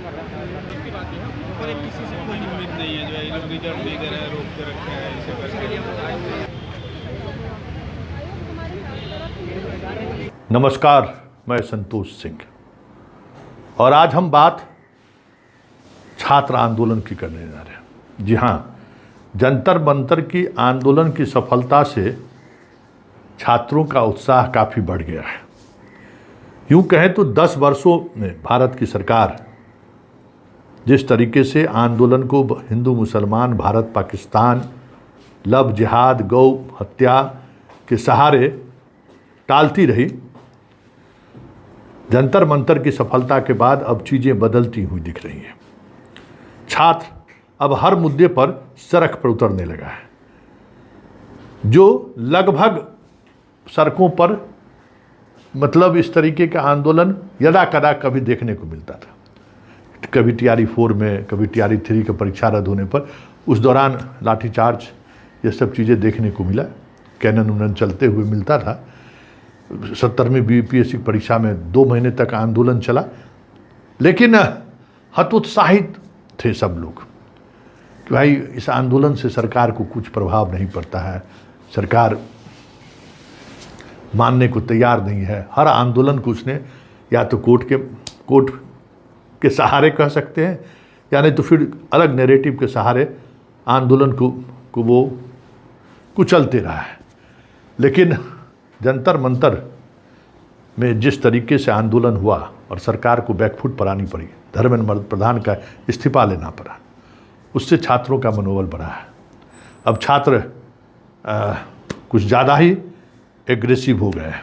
पर किसी से कोई उम्मीद नहीं है, जो है ये लोग रिजल्ट नहीं दे रहे हैं, रोक के रखे हैं, ऐसे करके। नमस्कार, मैं संतोष सिंह और आज हम बात छात्र आंदोलन की करने जा रहे हैं। जी हाँ, जंतर मंतर की आंदोलन की सफलता से छात्रों का उत्साह काफ़ी बढ़ गया है। यूँ कहें तो 10 वर्षों में भारत की सरकार जिस तरीके से आंदोलन को हिंदू मुसलमान, भारत पाकिस्तान, लव जिहाद, गौ हत्या के सहारे टालती रही, जंतर मंतर की सफलता के बाद अब चीज़ें बदलती हुई दिख रही हैं। छात्र अब हर मुद्दे पर सड़क पर उतरने लगा है, जो लगभग सड़कों पर मतलब इस तरीके का आंदोलन यदा कदा कभी देखने को मिलता था। कभी TRE 4 में, कभी TRE 3 का परीक्षा रद्द होने पर उस दौरान लाठीचार्ज, ये सब चीज़ें देखने को मिला। कैनन उनन चलते हुए मिलता था। 70वीं BPSC परीक्षा में 2 महीने तक आंदोलन चला, लेकिन हतोत्साहित थे सब लोग कि भाई इस आंदोलन से सरकार को कुछ प्रभाव नहीं पड़ता है, सरकार मानने को तैयार नहीं है। हर आंदोलन को उसने या तो कोर्ट के सहारे कह सकते हैं, या नहीं तो फिर अलग नैरेटिव के सहारे आंदोलन को वो कुचलते रहा है। लेकिन जंतर मंतर में जिस तरीके से आंदोलन हुआ और सरकार को बैकफुट पर आनी पड़ी, धर्मेंद्र प्रधान का इस्तीफा लेना पड़ा, उससे छात्रों का मनोबल बढ़ा है। अब छात्र कुछ ज़्यादा ही एग्रेसिव हो गए हैं।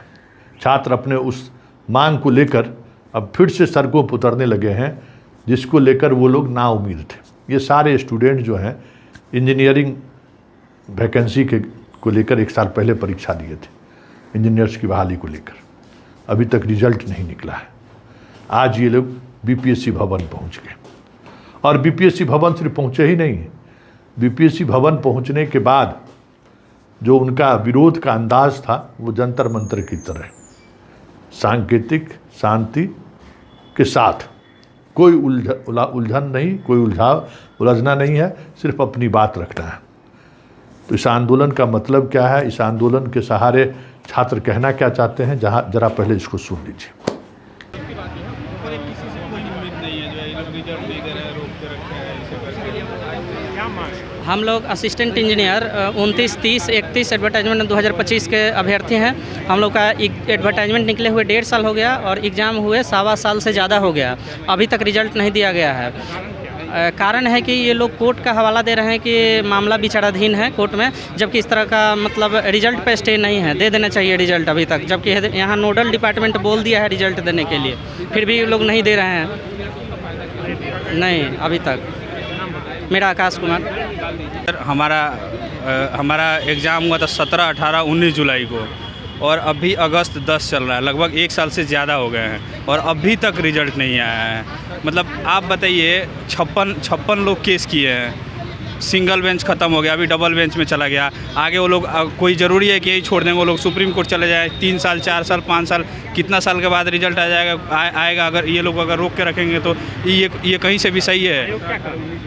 छात्र अपने उस मांग को लेकर अब फिर से सड़कों पर उतरने लगे हैं, जिसको लेकर वो लोग नाउम्मीद थे। ये सारे स्टूडेंट जो हैं इंजीनियरिंग वैकेंसी को लेकर 1 साल पहले परीक्षा दिए थे, इंजीनियर्स की बहाली को लेकर। अभी तक रिजल्ट नहीं निकला है। आज ये लोग BPSC भवन पहुंच गए, और BPSC भवन सिर्फ पहुंचे ही नहीं, BPSC भवन पहुंचने के बाद जो उनका विरोध का अंदाज था वो जंतर मंतर की तरह सांकेतिक शांति के साथ, कोई उलझन नहीं, कोई उलझना नहीं है, सिर्फ अपनी बात रखना है। तो इस आंदोलन का मतलब क्या है, इस आंदोलन के सहारे छात्र कहना क्या चाहते हैं, जरा पहले इसको सुन लीजिए। पर किसी से कोई उम्मीद नहीं है, जो है ये लोग रिजल्ट नहीं दे रहे हैं, रोक के रखे हैं, ऐसे करके। क्या मांग? हम लोग असिस्टेंट इंजीनियर 29, 30, 31 एडवर्टाइजमेंट 2025 के अभ्यर्थी हैं। हम लोग का एडवर्टाइजमेंट निकले हुए 1.5 साल हो गया और एग्ज़ाम हुए 1.25 साल से ज़्यादा हो गया। अभी तक रिजल्ट नहीं दिया गया है। कारण है कि ये लोग कोर्ट का हवाला दे रहे हैं कि मामला विचाराधीन है कोर्ट में, जबकि इस तरह का मतलब रिजल्ट पे स्टे नहीं है। दे देना चाहिए रिजल्ट अभी तक, जबकि यहाँ नोडल डिपार्टमेंट बोल दिया है रिजल्ट देने के लिए, फिर भी ये लोग नहीं दे रहे हैं। नहीं, अभी तक। मेरा आकाश कुमार। सर, हमारा एग्ज़ाम हुआ था 17, 18, 19 जुलाई को, और अभी अगस्त 10 चल रहा है। लगभग 1 साल से ज़्यादा हो गए हैं और अभी तक रिजल्ट नहीं आया है। मतलब आप बताइए, 56 लोग केस किए हैं, सिंगल बेंच ख़त्म हो गया, अभी डबल बेंच में चला गया। आगे वो लोग कोई ज़रूरी है कि यही छोड़ देंगे, वो लोग सुप्रीम कोर्ट चले जाए। 3 साल, 4 साल, 5 साल, कितना साल के बाद रिजल्ट आ जाएगा आएगा। अगर ये लोग अगर रोक के रखेंगे तो ये कहीं से भी सही है।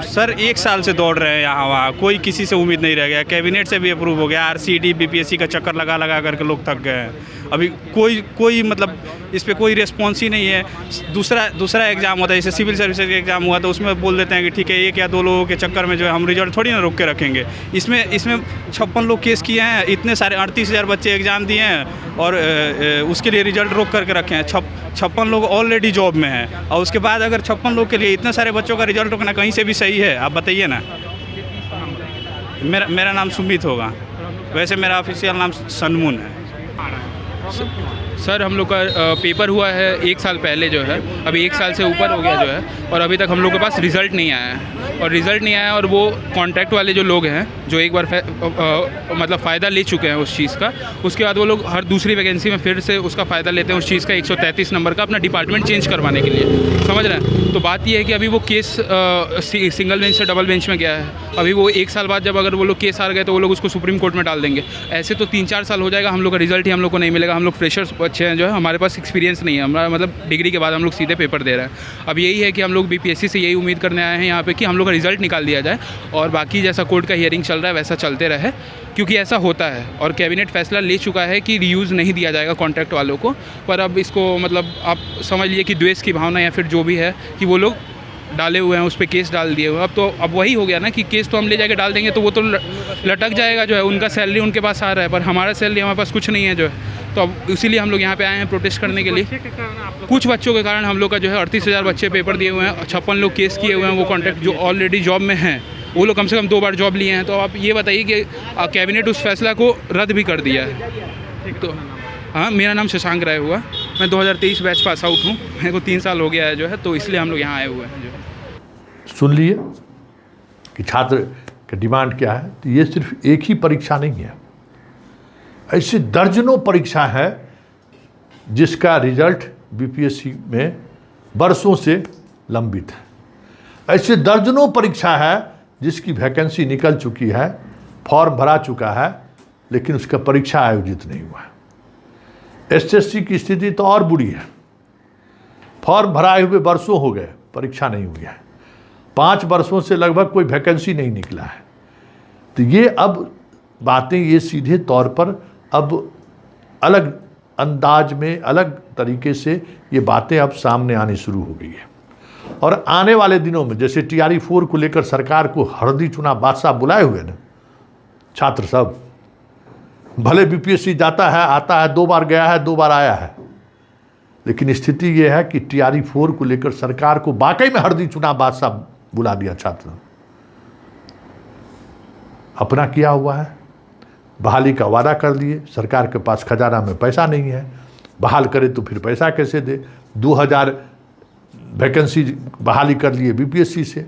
सर 1 साल से दौड़ रहे हैं यहाँ वहाँ, कोई किसी से उम्मीद नहीं रह गया। कैबिनेट से भी अप्रूव हो गया, RCD BPSC का चक्कर लगा करके लोग थक गए हैं। अभी कोई मतलब इस पे कोई रिस्पॉन्स ही नहीं है। दूसरा एग्ज़ाम होता है, जैसे सिविल सर्विसेज का एग्ज़ाम हुआ, तो उसमें बोल देते हैं कि ठीक है 1 या 2 लोगों के चक्कर में जो है हम रिजल्ट थोड़ी ना रोक के रखेंगे। इसमें 56 लोग केस किए हैं, इतने सारे 38,000 बच्चे एग्ज़ाम दिए हैं, और उसके लिए रिजल्ट रोक करके रखे हैं। 56 लोग ऑलरेडी जॉब में हैं, और उसके बाद अगर 56 लोग के लिए इतने सारे बच्चों का रिजल्ट रोकना कहीं से भी सही है? आप बताइए ना। मेरा नाम सुमित होगा, वैसे मेरा ऑफिशियल नाम सनमुन है। सर, हम लोग का पेपर हुआ है 1 साल पहले जो है, अभी 1 साल से ऊपर हो गया जो है, और अभी तक हम लोग के पास रिज़ल्ट नहीं आया है। और रिज़ल्ट नहीं आया, और वो कॉन्ट्रैक्ट वाले जो लोग हैं जो एक बार मतलब फ़ायदा ले चुके हैं उस चीज़ का, उसके बाद वो लोग हर दूसरी वैकेंसी में फिर से उसका फ़ायदा लेते हैं उस चीज़ का 133 नंबर का, अपना डिपार्टमेंट चेंज करवाने के लिए। समझ रहे हैं? तो बात ये है कि अभी वो केस सिंगल बेंच से डबल बेंच में गया है। अभी वो 1 साल बाद जब अगर वो लोग केस हार गए तो वो लोग उसको सुप्रीम कोर्ट में डाल देंगे। ऐसे तो 3-4 साल हो जाएगा, हम लोग का रिजल्ट ही हम लोग को नहीं मिलेगा। हम लोग फ्रेशर्स बच्चे हैं जो है, हमारे पास एक्सपीरियंस नहीं है। हमारा मतलब डिग्री के बाद हम लोग सीधे पेपर दे रहे हैं। अब यही है कि हम लोग बीपीएससी से यही उम्मीद करने आए हैं यहाँ पे कि हम लोग का रिज़ल्ट निकाल दिया जाए और बाकी जैसा कोर्ट का हियरिंग चल रहा है वैसा चलते रहे, क्योंकि ऐसा होता है और कैबिनेट फैसला ले चुका है कि रीयूज़ नहीं दिया जाएगा कॉन्ट्रैक्ट वालों को। पर अब इसको मतलब आप समझ लीजिए कि द्वेष की भावना या फिर जो भी है कि वो लोग डाले हुए हैं, उस पर केस डाल दिए हुए हैं। अब तो अब वही हो गया ना कि केस तो हम ले जाके डाल देंगे तो वो तो लटक जाएगा जो है, उनका सैलरी उनके पास आ रहा है पर हमारा सैलरी हमारे पास कुछ नहीं है जो है। तो अब इसीलिए हम लोग यहाँ पे आए हैं प्रोटेस्ट करने के लिए। कुछ बच्चों के कारण हम लोग का जो है 38,000 बच्चे पेपर दिए हुए हैं, 56 लोग केस किए हुए हैं, वो कॉन्ट्रैक्ट जो ऑलरेडी जॉब में हैं वो लोग कम से कम 2 बार जॉब लिए हैं। तो आप ये बताइए कि कैबिनेट उस फैसला को रद्द भी कर दिया है। तो हाँ, मेरा नाम शशांक राय हुआ, मैं 2023 बैच पास आउट हूँ, मेरे को 3 साल हो गया है जो है, तो इसलिए हम लोग यहाँ आए हुए हैं जो है। सुन लिए कि छात्र का डिमांड क्या है। तो ये सिर्फ एक ही परीक्षा नहीं है, ऐसे दर्जनों परीक्षा है जिसका रिजल्ट बीपीएससी में वर्षों से लंबित है। ऐसे दर्जनों परीक्षा है जिसकी वैकेंसी निकल चुकी है, फॉर्म भरा चुका है, लेकिन उसका परीक्षा आयोजित नहीं हुआ है। एसएससी की स्थिति तो और बुरी है, फॉर्म भराए हुए वर्षों हो गए, परीक्षा नहीं हुई है, 5 वर्षों से लगभग कोई वैकेंसी नहीं निकला है। तो ये अब बातें ये सीधे तौर पर अब अलग अंदाज में, अलग तरीके से ये बातें अब सामने आनी शुरू हो गई है। और आने वाले दिनों में जैसे TRE 4 को लेकर सरकार को हरदी चुना बादशाह बुलाए हुए ना छात्र सब, भले बीपीएससी जाता है, आता है, 2 बार गया है, 2 बार आया है, लेकिन स्थिति ये है कि TRE 4 को लेकर सरकार को वाकई में हरदी चुना बादशाह बुला दिया। छात्र अपना किया हुआ है, बहाली का वादा कर लिए, सरकार के पास खजाना में पैसा नहीं है, बहाल करे तो फिर पैसा कैसे दे। 2000 वैकेंसी बहाली कर लिए बीपीएससी से,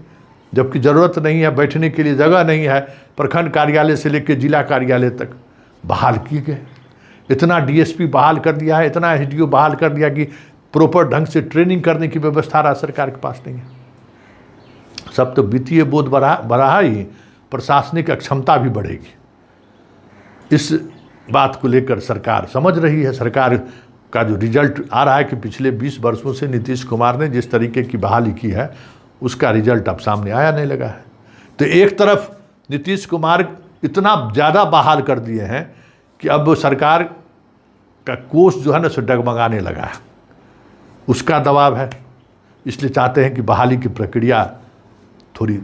जबकि ज़रूरत नहीं है, बैठने के लिए जगह नहीं है, प्रखंड कार्यालय से लेकर जिला कार्यालय तक बहाल किए गए। इतना डीएसपी बहाल कर दिया है, इतना एसडीओ बहाल कर दिया कि प्रॉपर ढंग से ट्रेनिंग करने की व्यवस्था राज्य सरकार के पास नहीं है। सब तो वित्तीय बोध बढ़ा ही, प्रशासनिक क्षमता भी बढ़ेगी। इस बात को लेकर सरकार समझ रही है। सरकार का जो रिजल्ट आ रहा है कि पिछले 20 वर्षों से नीतीश कुमार ने जिस तरीके की बहाली की है उसका रिजल्ट अब सामने आया नहीं लगा है। तो एक तरफ नीतीश कुमार इतना ज़्यादा बहाल कर दिए हैं कि अब सरकार का कोष जो है ना सो डगमगाने लगा है, उसका दबाव है। इसलिए चाहते हैं कि बहाली की प्रक्रिया थोड़ी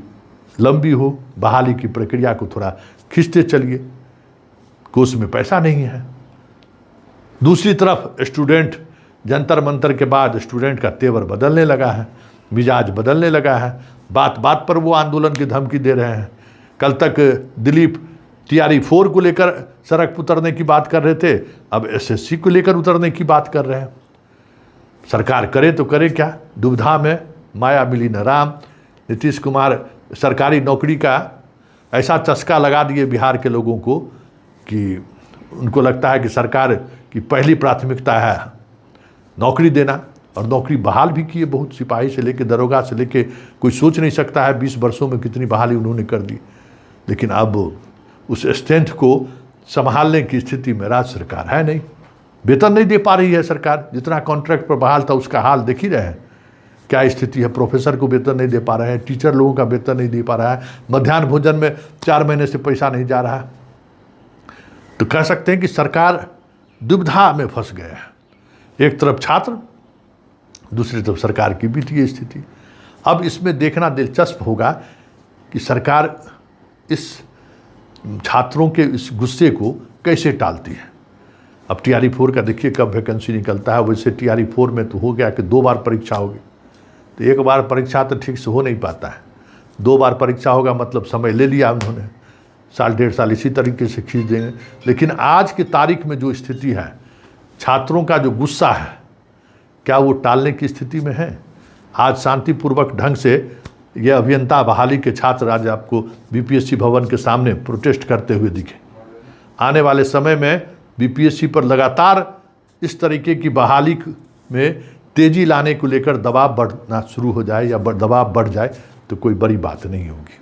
लंबी हो, बहाली की प्रक्रिया को थोड़ा खींचते चलिए, कोष में पैसा नहीं है। दूसरी तरफ स्टूडेंट, जंतर मंतर के बाद स्टूडेंट का तेवर बदलने लगा है, मिजाज बदलने लगा है, बात बात पर वो आंदोलन की धमकी दे रहे हैं। कल तक दिलीप TRE 4 को लेकर सड़क पर उतरने की बात कर रहे थे, अब SSC को लेकर उतरने की बात कर रहे हैं। सरकार करे तो करे क्या, दुविधा में माया मिली न राम। नीतीश कुमार सरकारी नौकरी का ऐसा चस्का लगा दिए बिहार के लोगों को कि उनको लगता है कि सरकार की पहली प्राथमिकता है नौकरी देना, और नौकरी बहाल भी किए बहुत, सिपाही से लेके दरोगा से लेके, कोई सोच नहीं सकता है 20 वर्षों में कितनी बहाली उन्होंने कर दी। लेकिन अब उस स्ट्रेंथ को संभालने की स्थिति में राज्य सरकार है नहीं, वेतन नहीं दे पा रही है सरकार। जितना कॉन्ट्रैक्ट पर बहाल था उसका हाल देख ही रहे हैं क्या स्थिति है। प्रोफेसर को वेतन नहीं दे पा रहे हैं, टीचर लोगों का वेतन नहीं दे पा रहा है, मध्याह्न भोजन में 4 महीने से पैसा नहीं जा रहा है। तो कह सकते हैं कि सरकार दुविधा में फंस गया है। एक तरफ छात्र, दूसरी तरफ सरकार की वित्तीय स्थिति। अब इसमें देखना दिलचस्प होगा कि सरकार इस छात्रों के इस गुस्से को कैसे टालती है। अब TRE 4 का देखिए कब वैकेंसी निकलता है। वैसे TRE 4 में तो हो गया कि 2 बार परीक्षा होगी, तो 1 बार परीक्षा तो ठीक से हो नहीं पाता है, 2 बार परीक्षा होगा मतलब समय ले लिया उन्होंने, 1.5 डेढ़ साल इसी तरीके से खींच देंगे। लेकिन आज की तारीख में जो स्थिति है, छात्रों का जो गुस्सा है, क्या वो टालने की स्थिति में है? आज शांतिपूर्वक ढंग से ये अभियंता बहाली के छात्र आज आपको BPSC भवन के सामने प्रोटेस्ट करते हुए दिखे। आने वाले समय में BPSC पर लगातार इस तरीके की बहाली में तेज़ी लाने को लेकर दबाव बढ़ना शुरू हो जाए या दबाव बढ़ जाए तो कोई बड़ी बात नहीं होगी।